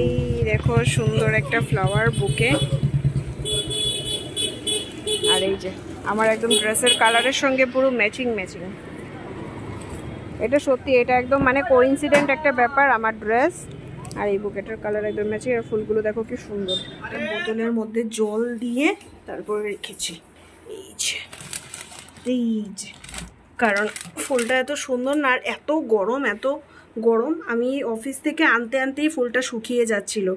এই দেখো সুন্দর একটা ফ্লাওয়ার বুকে, আর এই যে আমার একদম ড্রেসের কালারের সঙ্গে পুরো ম্যাচিং ম্যাচিং। এটা সত্যি, এটা একদম মানে কোইন্সিডেন্ট একটা ব্যাপার। আমার ড্রেস আর এই বুকেটার কালার একদম ম্যাচিং। আর ফুলগুলো দেখো কি সুন্দর। বোতলের মধ্যে জল দিয়ে তারপরে রেখেছি এই যে, কারণ ফুলটা এত সুন্দর না, আর এত গরম আমি অফিস থেকে আনতে আনতেই ফুলটা শুকিয়ে যাচ্ছিল।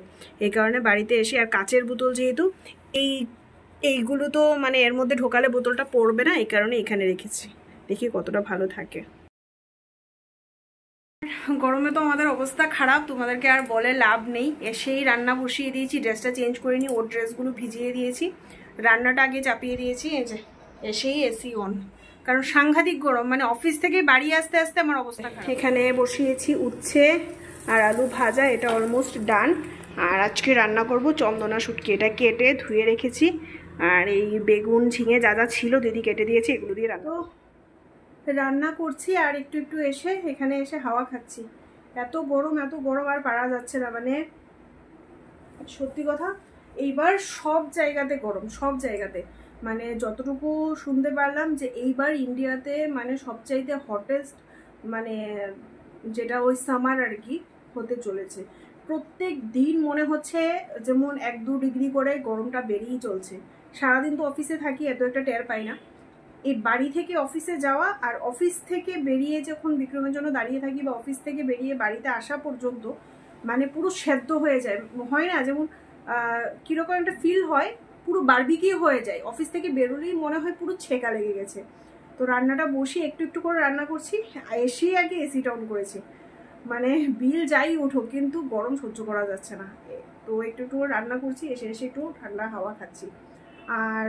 এই কারণে বাড়িতে এসে, আর কাচের বোতল যেহেতু, এইগুলো তো মানে এর মধ্যে ঢোকালে বোতলটা পড়বে না, এই কারণে এখানে রেখেছি। দেখি কতটা ভালো থাকে। গরমে তো আমাদের অবস্থা খারাপ, তোমাদেরকে আর বলে লাভ নেই। এসেই রান্না বসিয়ে দিয়েছি, ড্রেসটা চেঞ্জ করে নিই, ওর ড্রেসগুলো ভিজিয়ে দিয়েছি, রান্নাটা আগে চাপিয়ে দিয়েছি। এই যে এসেই এসি অন, কারণ সাংঘাতিক গরম, মানে অফিস থেকে বাড়ি আসতে আসতে আমার অবস্থা খারাপ। এখানে বসিয়েছি উচ্ছে আর আলু ভাজা, এটা অলমোস্ট ডান। আর আজকে রান্না করব চন্দনা শুটকি, এটা কেটে ধুয়ে রেখেছি। আর এই বেগুন ঝিঙে যা যা ছিল দিদি কেটে দিয়েছি, এগুলো দিয়ে রান্না করছি। আর একটু এসে এখানে এসে হাওয়া খাচ্ছি। এত গরম আর পারা যাচ্ছে না, মানে সত্যি কথা। এইবার সব জায়গাতে গরম, সব জায়গাতে। মানে যতটুকু শুনতে পারলাম যে এইবার ইন্ডিয়াতে মানে সবচাইতে হটেস্ট, মানে যেটা ওই সামার আর কি হতে চলেছে। প্রত্যেক দিন মনে হচ্ছে যেমন 1-2 ডিগ্রি করে গরমটা বেরিয়েই চলছে। সারাদিন তো অফিসে থাকি, এত একটা টের পাই না। এই বাড়ি থেকে অফিসে যাওয়া আর অফিস থেকে বেরিয়ে যখন বিক্রমের জন্য দাঁড়িয়ে থাকি, বা অফিস থেকে বেরিয়ে বাড়িতে আসা পর্যন্ত মানে পুরো সেদ্ধ হয়ে যায়, হয় না? যেমন কিরকম একটা ফিল হয়, পুরো বারবিকিউ হয়ে যায়। অফিস থেকে বেরোলেই মনে হয় পুরো ছেঁকা লেগে গেছে। তো রান্নাটা বসিয়ে একটু করে রান্না করছি। এসেই আগে এসিটা অন করেছি, মানে বিল যাই উঠো কিন্তু গরম সহ্য করা যাচ্ছে না। তো একটু করে রান্না করছি, এসে একটু ঠান্ডা হাওয়া খাচ্ছি। আর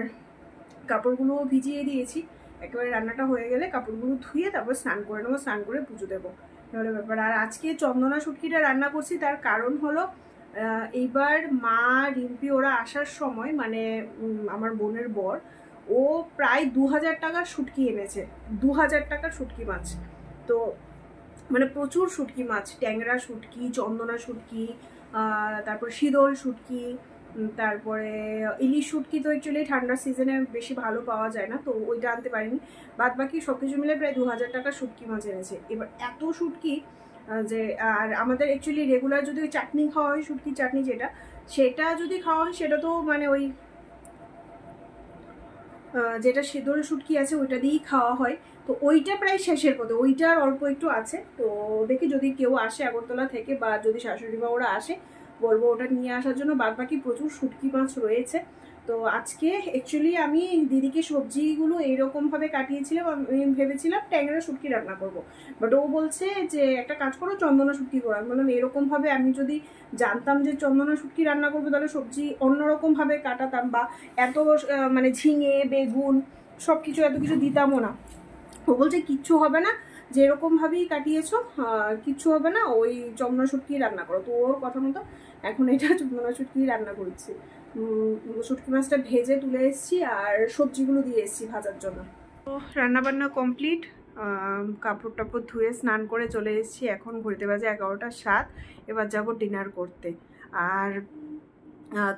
কাপড়গুলো ভিজিয়ে দিয়েছি, একেবারে রান্নাটা হয়ে গেলে কাপড়গুলো ধুয়ে তারপর স্নান করে নেবো, স্নান করে পুজো দেবো, তাহলে ব্যাপার। আর আজকে চন্দনা শুটকিটা রান্না করছি, তার কারণ হলো এইবার মা রিম্পি ওরা আসার সময়, মানে আমার বোনের বর, ও প্রায় 2000 টাকার শুটকি এনেছে, 2000 টাকার শুটকি মাছ। তো মানে প্রচুর শুটকি মাছ, ট্যাংরা শুটকি, চন্দনা শুটকি, তারপর শীতল শুটকি, তারপরে ইলিশ শুটকি তো অ্যাকচুয়ালি ঠান্ডার সিজনে বেশি ভালো পাওয়া যায় না, তো ওইটা আনতে পারিনি। বাদ বাকি সব কিছু মিলে প্রায় 2000 টাকার শুটকি মাছ এনেছে। এবার এত শুটকি যে, আর আমাদের অ্যাকচুয়ালি রেগুলার যদি ওই চাটনি খাওয়া হয়, শুটকির চাটনি সেটা যদি খাওয়া হয়, সেটা তো মানে ওই যেটা শীতল শুটকি আছে ওইটা দিয়েই খাওয়া হয়। তো ওইটা প্রায় শেষের পথে, ওইটার অল্প একটু আছে। তো দেখি যদি কেউ আসে আগরতলা থেকে, বা যদি শাশুড়ি বা ওরা আসে, বলবো ওটা নিয়ে আসার জন্য। বাদ বাকি প্রচুর শুটকি মাছ রয়েছে। তো আজকে অ্যাকচুয়ালি আমি দিদিকে সবজিগুলো এইরকমভাবে কাটিয়েছিলাম, আমি ভেবেছিলাম ট্যাংরা শুটকি রান্না করব, বাট ও বলছে যে একটা কাজ করো, চন্দনা শুটকি করো। আমি বললাম এরকমভাবে আমি যদি জানতাম যে চন্দনা শুটকি রান্না করবো, তাহলে সবজি অন্যরকমভাবে কাটাতাম, বা এত মানে ঝিঙে বেগুন সব কিছু এত কিছু দিতামও না। ও বলছে কিচ্ছু হবে না, যেরকমভাবেই কাটিয়েছো কিচ্ছু হবে না, ওই চন্দনা শুটকি রান্না করো। তো ওর কথা মতো এখন এটা চন্দনা শুটকি রান্না করছি। শুটকি মাছটা ভেজে তুলে এসেছি, আর সবজিগুলো দিয়ে এসেছি ভাজার জন্য। তো রান্নাবান্না কমপ্লিট, কাপড় টাপড় ধুয়ে স্নান করে চলে এসেছি। এখন ঘুরতে বাজে 11টা 7, এবার যাবো ডিনার করতে। আর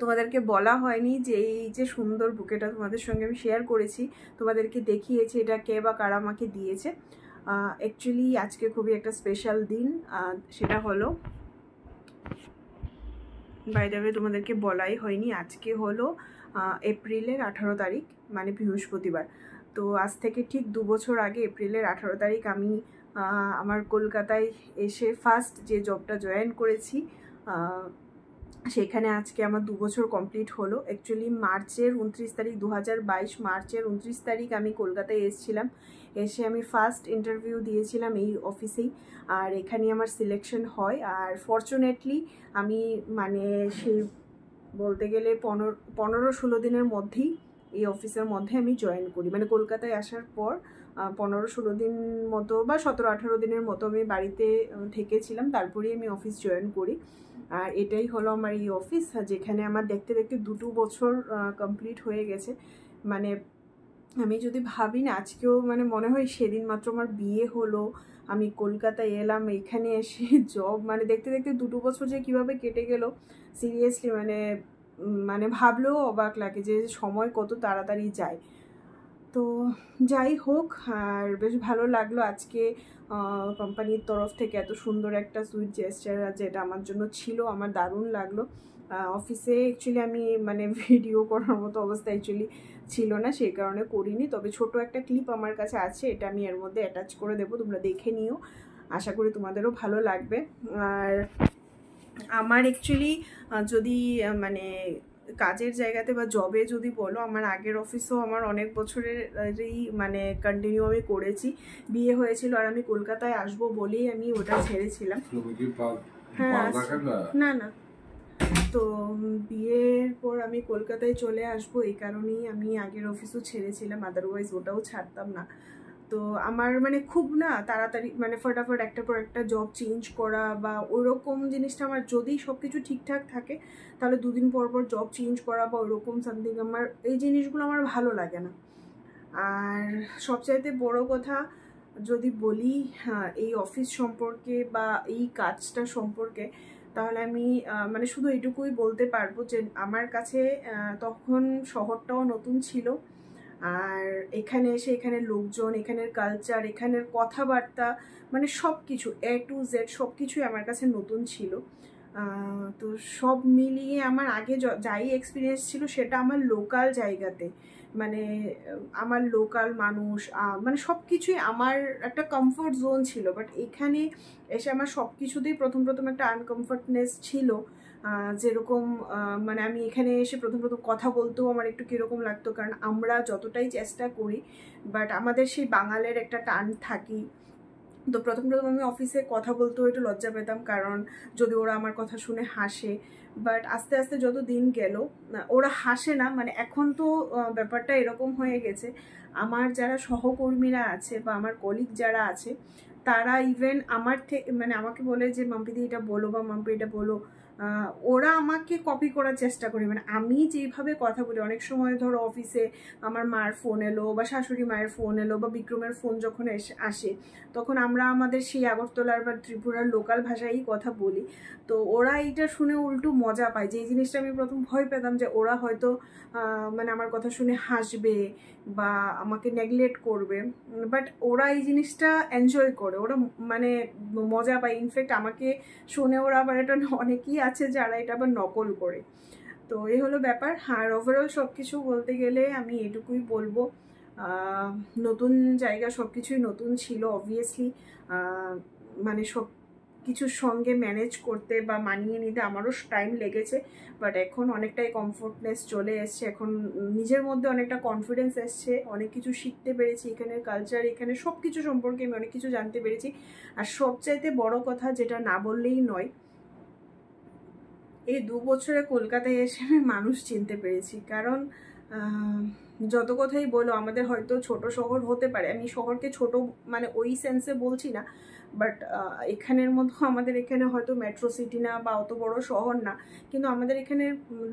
তোমাদেরকে বলা হয়নি যে এই যে সুন্দর বুকেটা তোমাদের সঙ্গে আমি শেয়ার করেছি, তোমাদেরকে দেখিয়েছি এটা কে বা কারা আমাকে দিয়েছে। অ্যাকচুয়ালি আজকে খুবই একটা স্পেশাল দিন, সেটা হলো, বাই দ্য ওয়ে তোমাদেরকে বলাই হয়নি, আজকে হলো এপ্রিলের 18 তারিখ, মানে বৃহস্পতিবার। তো আজ থেকে ঠিক 2 বছর আগে এপ্রিলের 18 তারিখ আমি আমার কলকাতায় এসে ফার্স্ট যে জবটা জয়েন করেছি, সেখানে আজকে আমার 2 বছর কমপ্লিট হলো। অ্যাকচুয়ালি মার্চের 29 তারিখ, 2022 মার্চের 29 তারিখ আমি কলকাতায় এসেছিলাম। এসে আমি ফার্স্ট ইন্টারভিউ দিয়েছিলাম এই অফিসেই, আর এখানেই আমার সিলেকশন হয়। আর ফর্চুনেটলি আমি মানে সেই বলতে গেলে 15-16 দিনের মধ্যেই এই অফিসের মধ্যে আমি জয়েন করি। মানে কলকাতায় আসার পর 15-16 দিন মতো, বা 17-18 দিনের মতো আমি বাড়িতে থেকেছিলাম, তারপরেই আমি অফিস জয়েন করি। আর এটাই হলো আমার এই অফিস, যেখানে আমার দেখতে দেখতে 2 বছর কমপ্লিট হয়ে গেছে। মানে আমি যদি ভাবি না, আজকেও মানে মনে হয় সেদিন মাত্র আমার বিয়ে হলো, আমি কলকাতায় এলাম, এখানে এসে জব মানে দেখতে দেখতে 2 বছর যে কীভাবে কেটে গেল সিরিয়াসলি মানে ভাবলেও অবাক লাগে যে সময় কত তাড়াতাড়ি যায়। তো যাই হোক, আর বেশ ভালো লাগলো আজকে কোম্পানির তরফ থেকে এত সুন্দর একটা সুইট জেস্টার যেটা আমার জন্য ছিল, আমার দারুণ লাগলো। অফিসে অ্যাকচুয়ালি আমি মানে ভিডিও করার মতো অবস্থা অ্যাকচুয়ালি ছিল না, সেই কারণে করিনি। তবে ছোট একটা ক্লিপ আমার কাছে আছে, এটা আমি এর মধ্যে অ্যাটাচ করে দেবো, তোমরা দেখে নিও, আশা করি তোমাদেরও ভালো লাগবে। আর আমার অ্যাকচুয়ালি যদি মানে কাজের জায়গাতে বা জবে যদি বলো, আমার আগের অফিসও আমার অনেক বছরেরই মানে কন্টিনিউ আমি করেছি। বিয়ে হয়েছিল আর আমি কলকাতায় আসবো বলেই আমি ওটা ছেড়েছিলাম। হ্যাঁ না না, তো বিয়ের পর আমি কলকাতায় চলে আসবো, এই কারণেই আমি আগের অফিসও ছেড়েছিলাম, আদারওয়াইজ ওটাও ছাড়তাম না। তো আমার মানে খুব না তাড়াতাড়ি মানে ফটাফট একটার পর একটা জব চেঞ্জ করা বা ওরকম জিনিসটা আমার, যদি সব কিছু ঠিকঠাক থাকে তাহলে 2 দিন পর পর জব চেঞ্জ করা বা ওরকম সামথিং, আমার এই জিনিসগুলো আমার ভালো লাগে না। আর সবচাইতে বড় কথা যদি বলি এই অফিস সম্পর্কে বা এই কাজটা সম্পর্কে, তাহলে আমি মানে শুধু এইটুকুই বলতে পারবো যে আমার কাছে তখন শহরটাও নতুন ছিল, আর এখানে এসে এখানের লোকজন, এখানের কালচার, এখানের কথাবার্তা মানে সব কিছু A to Z সব কিছুই আমার কাছে নতুন ছিল। তো সব মিলিয়ে আমার আগে যাই এক্সপিরিয়েন্স ছিল সেটা আমার লোকাল জায়গাতে, মানে আমার লোকাল মানুষ, মানে সব কিছুই আমার একটা কমফোর্ট জোন ছিল। বাট এখানে এসে আমার সব কিছুতেই প্রথম একটা আনকমফোর্টনেস ছিল। যেরকম মানে আমি এখানে এসে প্রথম কথা বলতেও আমার একটু কীরকম লাগতো, কারণ আমরা যতটাই চেষ্টা করি বাট আমাদের সেই বাঙালের একটা টান থাকি। তো প্রথম আমি অফিসে কথা বলতেও একটু লজ্জা পেতাম, কারণ যদি ওরা আমার কথা শুনে হাসে। বাট আস্তে আস্তে যত দিন গেল, ওরা হাসে না, মানে এখন তো ব্যাপারটা এরকম হয়ে গেছে, আমার যারা সহকর্মীরা আছে বা আমার কলিগ যারা আছে তারা ইভেন আমার থেকে মানে আমাকে বলে যে মাম্পিদি এটা বলো বা মাম্পি এটা বলো, ওরা আমাকে কপি করার চেষ্টা করে। মানে আমি যেভাবে কথা বলি, অনেক সময় ধরো অফিসে আমার মার ফোন এলো বা শাশুড়ি মায়ের ফোন এলো বা বিক্রমের ফোন যখন আসে, তখন আমরা আমাদের সেই আগরতলার বা ত্রিপুরার লোকাল ভাষায়ই কথা বলি। তো ওরা এইটা শুনে উল্টো মজা পায়, যে এই জিনিসটা আমি প্রথম ভয় পেতাম যে ওরা হয়তো মানে আমার কথা শুনে হাসবে বা আমাকে নেগলেক্ট করবে, বাট ওরা এই জিনিসটা এনজয় করে, ওরা মানে মজা পায়। ইনফ্যাক্ট আমাকে শুনে ওরা আবার এটা অনেকেই আছে যারা এটা আবার নকল করে। তো এই হলো ব্যাপার। আর ওভারঅল সব কিছু বলতে গেলে আমি এটুকুই বলবো, নতুন জায়গা, সব কিছুই নতুন ছিল অবভিয়াসলি, মানে সব কিছুর সঙ্গে ম্যানেজ করতে বা মানিয়ে নিতে আমারও টাইম লেগেছে। বাট এখন অনেকটাই কমফোর্টনেস চলে এসছে, এখন নিজের মধ্যে অনেকটা কনফিডেন্স এসছে, অনেক কিছু শিখতে পেরেছি, এখানের কালচার, এখানে সব কিছু সম্পর্কে আমি অনেক কিছু জানতে পেরেছি। আর সবচাইতে বড় কথা যেটা না বললেই নয়, এই 2 বছরে কলকাতায় এসে আমি মানুষ চিনতে পেরেছি। কারণ যত কথাই বলো, আমাদের হয়তো ছোট শহর হতে পারে, আমি শহরকে ছোট মানে ওই সেন্সে বলছি না, বাট এখানের মতো আমাদের এখানে হয়তো মেট্রো সিটি না বা অত বড় শহর না, কিন্তু আমাদের এখানে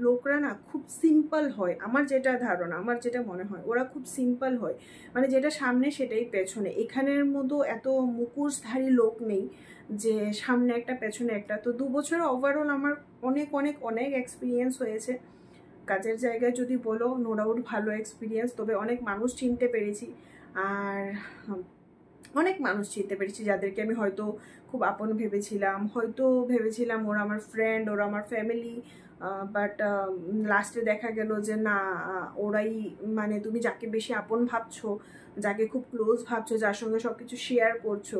লোকরা না খুব সিম্পল হয়। আমার যেটা ধারণা, আমার যেটা মনে হয়, ওরা খুব সিম্পল হয়, মানে যেটা সামনে সেটাই পেছনে। এখানের মতো এত মুখোশধারী লোক নেই যে সামনে একটা পেছনে একটা। তো 2 বছর ওভারঅল আমার অনেক অনেক অনেক এক্সপিরিয়েন্স হয়েছে কাজের জায়গায়। যদি বলো নো ডাউট ভালো এক্সপিরিয়েন্স, তবে অনেক মানুষ চিনতে পেরেছি। আর অনেক মানুষ চিনতে পেরেছি যাদেরকে আমি হয়তো খুব আপন ভেবেছিলাম ওরা আমার ফ্রেন্ড, ওরা আমার ফ্যামিলি, বাট লাস্টে দেখা গেল যে না, ওরাই মানে তুমি যাকে বেশি আপন ভাবছো, যাকে খুব ক্লোজ ভাবছো, যার সঙ্গে সব কিছু শেয়ার করছো,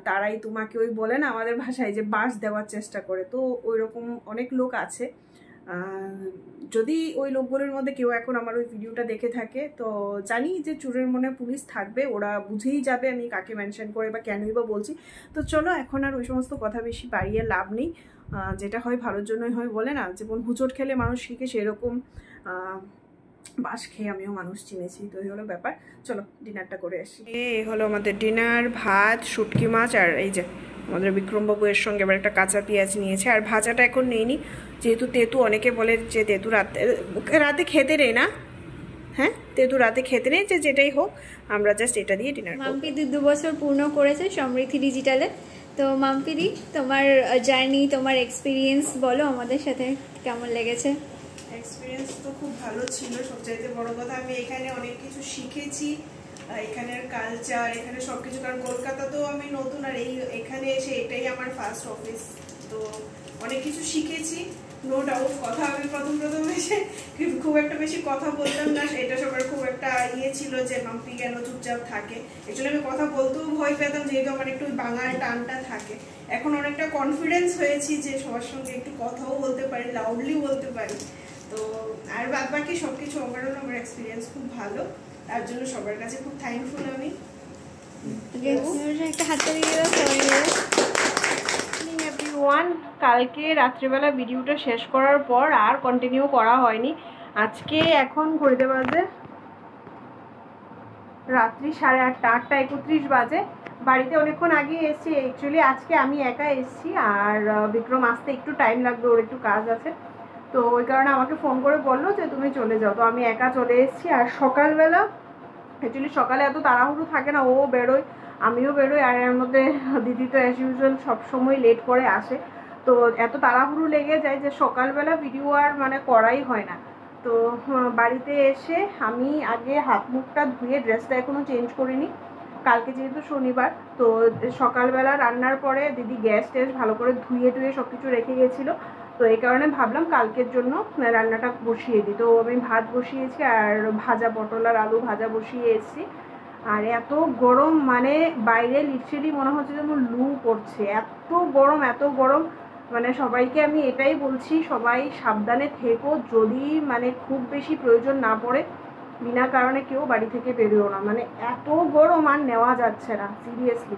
তারাই তোমাকে ওই বলে না আমাদের ভাষায় যে বাস দেওয়ার চেষ্টা করে। তো ওই রকম অনেক লোক আছে। যদি ওই লোকগুলোর মধ্যে কেউ এখন আমার ওই ভিডিওটা দেখে থাকে, তো জানি যে চোরের মনে পুলিশ থাকবে, ওরা বুঝেই যাবে আমি কাকে মেনশন করে বা কেনই বা বলছি। তো চলো এখন আর ওই সমস্ত কথা বেশি বাড়িয়ে লাভ নেই, যেটা হয় ভালোর জন্যই হয়, বলে না যেমন হুচট খেলে মানুষ শিখে, সেরকম বাস খেয়ে আমিও মানুষ চিনেছি। তো এই হলো ব্যাপার, চলো ডিনারটা করে আসি। এই হলো আমাদের ডিনার, ভাত, শুটকি মাছ, আর এই যে আমাদের বিক্রমবাবু এর সঙ্গে এবার একটা কাঁচা পেঁয়াজ নিয়েছে। আর ভাজাটা এখন নেইনি, যেহেতু তেঁতু, অনেকে বলে যে তেঁতু রাতে খেতে নেই না, হ্যাঁ তেতু রাতে খেতে নেই, যে যেটাই হোক আমরা জাস্ট এটা দিয়ে ডিনার করব। মাম্পিদি 2 বছর পূর্ণ করেছে সমৃদ্ধি ডিজিটালে। তো মাম্পিদি তোমার জার্নি, তোমার এক্সপিরিয়েন্স বলো আমাদের সাথে, কেমন লেগেছে? এক্সপিরিয়েন্স তো খুব ভালো ছিল। সবচাইতে বড় কথা আমি এখানে অনেক কিছু শিখেছি, এখানের কালচার, এখানে সব কিছু। কারণ কলকাতাতেও আমি নতুন, আর এখানে এসে এটাই আমার ফার্স্ট অফিস, তো অনেক কিছু শিখেছি। নো ডাউট কথা আমি প্রথম এসে খুব একটা বেশি কথা বলতাম না, এটা সবার খুব একটা ছিল যে মাম্পি কেন চুপচাপ থাকে। অ্যাকচুয়ালি আমি কথা বলতেও ভয় পেতাম, যেহেতু আমার একটু বাঙাল টানটা থাকে। এখন অনেকটা কনফিডেন্স হয়েছি যে সবার সঙ্গে একটু কথাও বলতে পারি, লাউডলি বলতে পারি। তো আর বাদ বাকি সবকিছু ওভারঅল আমার এক্সপিরিয়েন্স খুব ভালো, তার জন্য সবার কাছে খুব থ্যাঙ্কফুল আমি। একটা হাতটা দিয়ে দাও সবাই মিলে। এভরিওয়ান, কালকে রাত্রিবেলা ভিডিওটা শেষ করার পর আর কন্টিনিউ করা হয়নি। আজকে এখন ঘড়িতে বাজে রাত্রি 8:30, 8:31 বাজে। বাড়িতে অনেকক্ষণ আগে এসেছি। অ্যাকচুয়ালি আজকে আমি একা এসেছি, আর বিক্রম আসতে একটু টাইম লাগবে, ওর একটু কাজ আছে। তো ওই কারণে আমাকে ফোন করে বললো যে তুমি চলে যাও, তো আমি একা চলে এসেছি। আর সকালবেলা অ্যাকচুয়ালি সকালে এত তাড়াহুড়ো থাকে না, ও বেরোয় আমিও বেরোই, আর এর মধ্যে দিদি তো অ্যাজ ইউজুয়াল সবসময় লেট করে আসে। তো এত তাড়াহুড়ো লেগে যায় যে সকালবেলা ভিডিও আর মানে করাই হয় না। তো বাড়িতে এসে আমি আগে হাত মুখটা ধুয়ে, ড্রেসটা এখনও চেঞ্জ করিনি, কালকে যেহেতু শনিবার। তো সকালবেলা রান্নার পরে দিদি গ্যাস ট্যাস ভালো করে ধুয়ে টুয়ে সব কিছু রেখে গেছিলো। তো এই কারণে ভাবলাম কালকের জন্য রান্নাটা বসিয়ে দিই। তো আমি ভাত বসিয়েছি, আর ভাজা পটল আর আলু ভাজা বসিয়ে এসেছি। আর এত গরম, মানে বাইরে লিটারেলি মনে হচ্ছে যেন লু পড়ছে, এত গরম। মানে সবাইকে আমি এটাই বলছি, সবাই সাবধানে থেকো। যদি মানে খুব বেশি প্রয়োজন না পড়ে বিনা কারণে কেউ বাড়ি থেকে বেরিও না। মানে এত গরম আর নেওয়া যাচ্ছে না সিরিয়াসলি।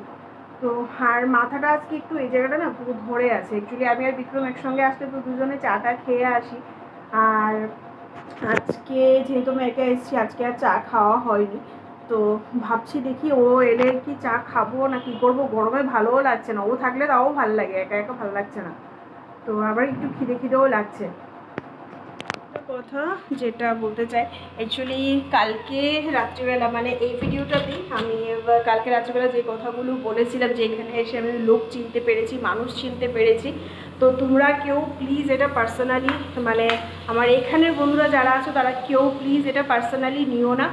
তো আর মাথাটা আজকে একটু এই জায়গাটা না পুরো ধরে আছে। অ্যাকচুয়ালি আমি আর বিক্রম একসঙ্গে আসলে তো দুজনে চাটা খেয়ে আসি, আর আজকে যেহেতু আমি একা এসেছি আজকে আর চা খাওয়া হয়নি। তো ভাবছি দেখি ও এলে কি চা খাবো না কি করবো, গরমে ভালোও লাগছে না। ও থাকলে তাও ভালো লাগে, একা একা ভালো লাগছে না। তো আবার একটু খিদেও লাগছে। কথা যেটা বলতে চাই, অ্যাকচুয়ালি কালকে রাত্রিবেলা মানে এই ভিডিওটাতেই আমি কালকে রাত্রিবেলা যে কথাগুলো বলেছিলাম, যে এখানে এসে আমি লোক চিনতে পেরেছি, মানুষ চিনতে পেরেছি। তো তোমরা কেউ প্লিজ এটা পার্সোনালি, মানে আমার এখানের বন্ধুরা যারা আছো তারা কেউ প্লিজ এটা পার্সোনালি নিও না।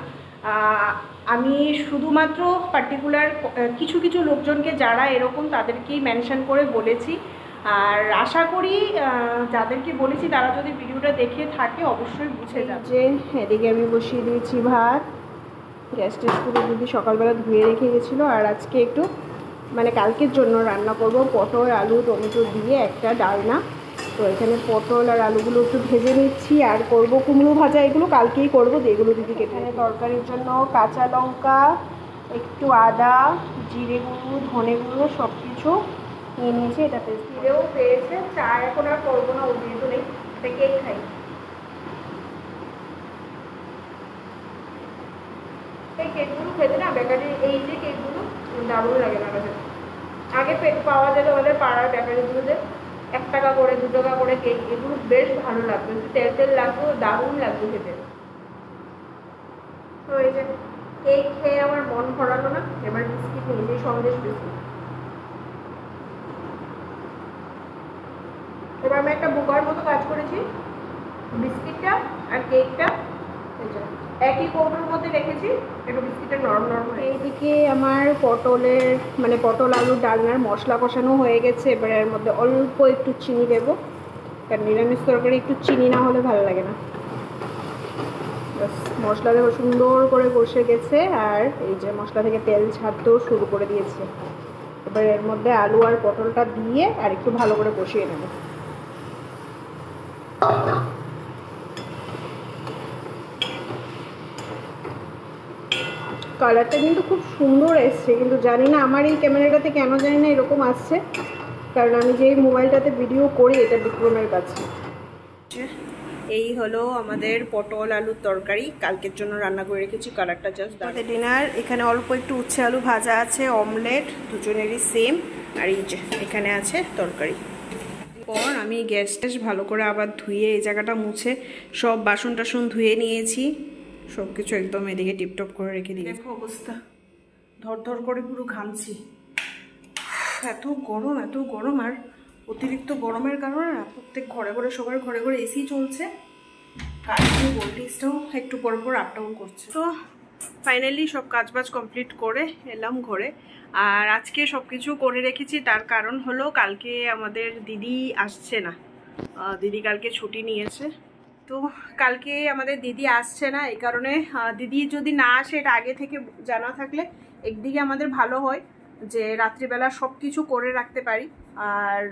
আমি শুধুমাত্র পার্টিকুলার কিছু লোকজনকে যারা এরকম তাদেরকেই মেনশন করে বলেছি। আর আশা করি যাদেরকে বলেছি তারা যদি ভিডিওটা দেখে থাকে অবশ্যই বুঝে যাবে। যে এদিকে আমি বসিয়ে দিয়েছি ভাত, গ্যাস টেস করে দিদি সকালবেলা ধুয়ে রেখে গেছিলো। আর আজকে একটু মানে কালকের জন্য রান্না করব পটল আলু টমেটো দিয়ে একটা ডালনা। তো এখানে পটল আর আলুগুলো একটু ভেজে নিচ্ছি, আর করব কুমড়ো ভাজা, এগুলো কালকেই করবো, যেগুলো দিদি কেটে। তরকারির জন্য কাঁচা লঙ্কা, একটু আদা, জিরে গুঁড়ো, ধনে গুঁড়ো সব কিছু নিয়ে নিয়েছি। এটা পেস্ট দিয়েও পেয়েছে। চা এখন আর করবো না, ও যেহেতু নেই, কেক খাই। এই কেকগুলো খেতে না বেকারির, এই যে কেকগুলো দারুণ লাগে না কাছে। আগে পাওয়া যেত আমাদের পাড়ার বেকারিগুলোতে 1 টাকা করে 2 টাকা করে কেক, এগুলো বেশ ভালো লাগতো, তেল লাগতো, দারুণ লাগতো খেতে। তো এই যে কেক খেয়ে আমার মন ভরালো না, এবার বিস্কিট নিয়েছি, সন্দেশ বিস্কিট। এবার আমি একটা বোকার মতো কাজ করেছি, বিস্কিটটা আর কেকটা একই কৌটোর মধ্যে রেখেছি, একটু বিস্কিটটা নরম নরম। এইদিকে আমার পটলের মানে পটল আলুর ডালনার মশলা কষানো হয়ে গেছে। এবার এর মধ্যে অল্প একটু চিনি দেবো, কারণ নিরামিষ তরকারি একটু চিনি না হলে ভালো লাগে না। বাস মশলা দেখো সুন্দর করে কষে গেছে, আর এই যে মশলা থেকে তেল ছাড়তেও শুরু করে দিয়েছে। এবার এর মধ্যে আলু আর পটলটা দিয়ে আর একটু ভালো করে কষিয়ে নেব। কালারটা কিন্তু খুব সুন্দর এসছে, কিন্তু জানি না আমার এই ক্যামেরাটাতে কেন জানি না এরকম আসছে, কারণ আমি যে মোবাইলটাতে ভিডিও করি এটা বিক্রমের কাছে। এই হলো আমাদের পটল আলুর তরকারি, কালকের জন্য রান্না করে রেখেছি। কালারটা জাস্ট আমাদের ডিনার। এখানে অল্প একটু উচ্ছে আলু ভাজা আছে, অমলেট দুজনেরই সেম, আর এই যে এখানে আছে তরকারি। পর আমি গ্যাস ট্যাস ভালো করে আবার ধুয়ে এই জায়গাটা মুছে সব বাসন টাসন ধুয়ে নিয়েছি। সব কিছু একদম এদিকে টিপটপ করে রেখে দিই। দেখো অবস্থা, ধর করে পুরো ঘামছি। এত গরম আর অতিরিক্ত গরমের কারণে না প্রত্যেক ঘরে সবার ঘরে এসি চলছে। কালকে ভোল্টেজটাও একটু পর আপ ডাউন করছে। তো ফাইনালি সব কাজবাজ কমপ্লিট করে এলাম ঘরে। আর আজকে সব কিছু করে রেখেছি, তার কারণ হলো কালকে আমাদের দিদি আসছে না। দিদি কালকে ছুটি নিয়েছে। তো কালকে আমাদের দিদি আসছে না, এই কারণে দিদি যদি না আসে এটা আগে থেকে জানা থাকলে একদিকে আমাদের ভালো হয় যে রাত্রিবেলা সব কিছু করে রাখতে পারি। আর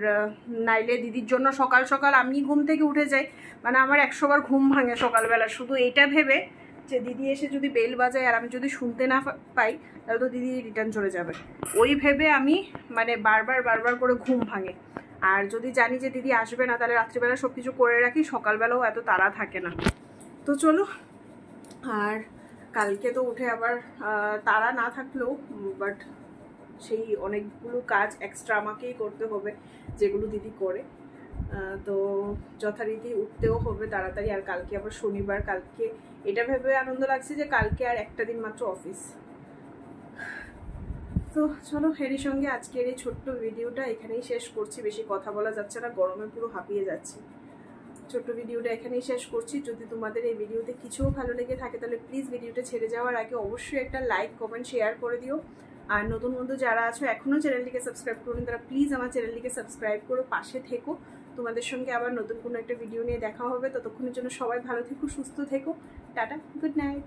নাইলে দিদির জন্য সকাল সকাল আমি ঘুম থেকে উঠে যাই, মানে আমার 100 বার ঘুম ভাঙে সকালবেলা, শুধু এইটা ভেবে যে দিদি এসে যদি বেল বাজায় আর আমি যদি শুনতে না পাই তাহলে তো দিদি রিটার্ন চলে যাবে। ওই ভেবে আমি মানে বারবার করে ঘুম ভাঙে। আর যদি জানি যে দিদি আসবে না তাহলে রাত্রিবেলা সব কিছু করে রাখি, সকালবেলাও এত তাড়া থাকে না। তো চলো, আর কালকে তো উঠে আবার তাড়া না থাকলেও বাট সেই অনেকগুলো কাজ এক্সট্রা আমাকেই করতে হবে যেগুলো দিদি করে। তো যথারীতি উঠতেও হবে তাড়াতাড়ি। আর কালকে আবার শনিবার, কালকে এটা ভেবে আনন্দ লাগছে যে কালকে আর একটা দিন মাত্র অফিস। তো চলো, এরই সঙ্গে আজকের এই ছোট্ট ভিডিওটা এখানেই শেষ করছি। বেশি কথা বলা যাচ্ছে না, গরমে পুরো হাঁপিয়ে যাচ্ছি। ছোট্ট ভিডিওটা এখানেই শেষ করছি। যদি তোমাদের এই ভিডিওতে কিছুও ভালো লেগে থাকে তাহলে প্লিজ ভিডিওটা ছেড়ে যাওয়ার আগে অবশ্যই একটা লাইক, কমেন্ট, শেয়ার করে দিও। আর নতুন বন্ধু যারা আছো এখনও চ্যানেলটিকে সাবস্ক্রাইব করুন, তারা প্লিজ আমার চ্যানেলটিকে সাবস্ক্রাইব করো, পাশে থেকো। তোমাদের সঙ্গে আবার নতুন কোনো একটা ভিডিও নিয়ে দেখা হবে। ততক্ষণের জন্য সবাই ভালো থেকো, সুস্থ থেকো। Tata, good night.